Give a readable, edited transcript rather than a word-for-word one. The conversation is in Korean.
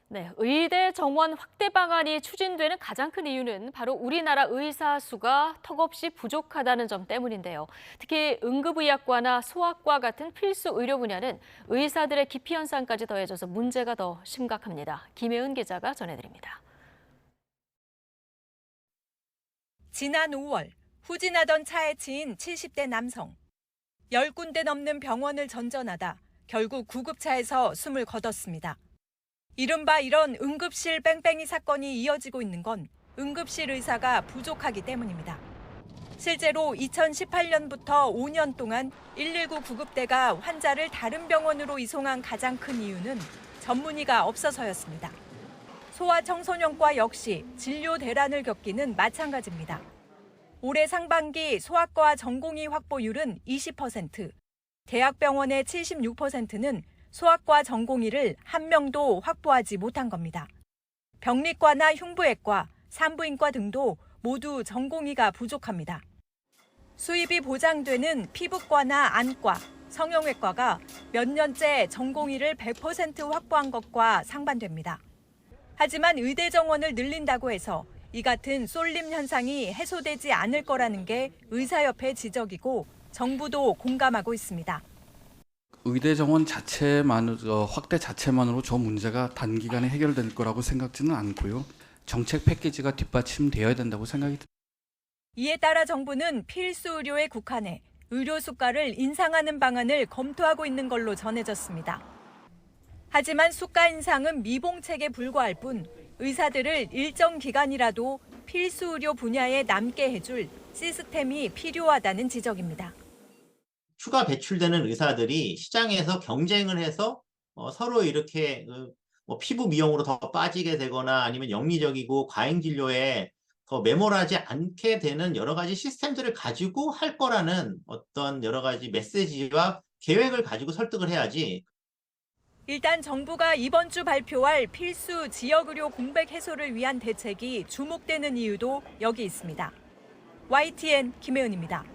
네, 의대 정원 확대 방안이 추진되는 가장 큰 이유는 바로 우리나라 의사 수가 턱없이 부족하다는 점 때문인데요. 특히 응급의학과나 소아과 같은 필수 의료 분야는 의사들의 기피 현상까지 더해져서 문제가 더 심각합니다. 김혜은 기자가 전해드립니다. 지난 5월 후진하던 차에 치인 70대 남성. 10군데 넘는 병원을 전전하다 결국 구급차에서 숨을 거뒀습니다. 이른바 이런 응급실 뺑뺑이 사건이 이어지고 있는 건 응급실 의사가 부족하기 때문입니다. 실제로 2018년부터 5년 동안 119 구급대가 환자를 다른 병원으로 이송한 가장 큰 이유는 전문의가 없어서였습니다. 소아청소년과 역시 진료 대란을 겪기는 마찬가지입니다. 올해 상반기 소아과 전공의 확보율은 20%, 대학병원의 76%는 소아과 전공의를 한 명도 확보하지 못한 겁니다. 병리과나 흉부외과, 산부인과 등도 모두 전공의가 부족합니다. 수입이 보장되는 피부과나 안과, 성형외과가 몇 년째 전공의를 100% 확보한 것과 상반됩니다. 하지만 의대 정원을 늘린다고 해서 이 같은 쏠림 현상이 해소되지 않을 거라는 게 의사협회 지적이고 정부도 공감하고 있습니다. 의대 정원 확대 자체만으로 저 문제가 단기간에 해결될 거라고 생각지는 않고요. 정책 패키지가 뒷받침되어야 된다고 생각이 듭니다. 이에 따라 정부는 필수 의료에 국한해 의료 수가를 인상하는 방안을 검토하고 있는 걸로 전해졌습니다. 하지만 수가 인상은 미봉책에 불과할 뿐 의사들을 일정 기간이라도 필수 의료 분야에 남게 해줄 시스템이 필요하다는 지적입니다. 추가 배출되는 의사들이 시장에서 경쟁을 해서 서로 이렇게 피부 미용으로 더 빠지게 되거나 아니면 영리적이고 과잉 진료에 더 매몰하지 않게 되는 여러 가지 시스템들을 가지고 할 거라는 어떤 여러 가지 메시지와 계획을 가지고 설득을 해야지. 일단 정부가 이번 주 발표할 필수 지역의료 공백 해소를 위한 대책이 주목되는 이유도 여기 있습니다. YTN 김혜은입니다.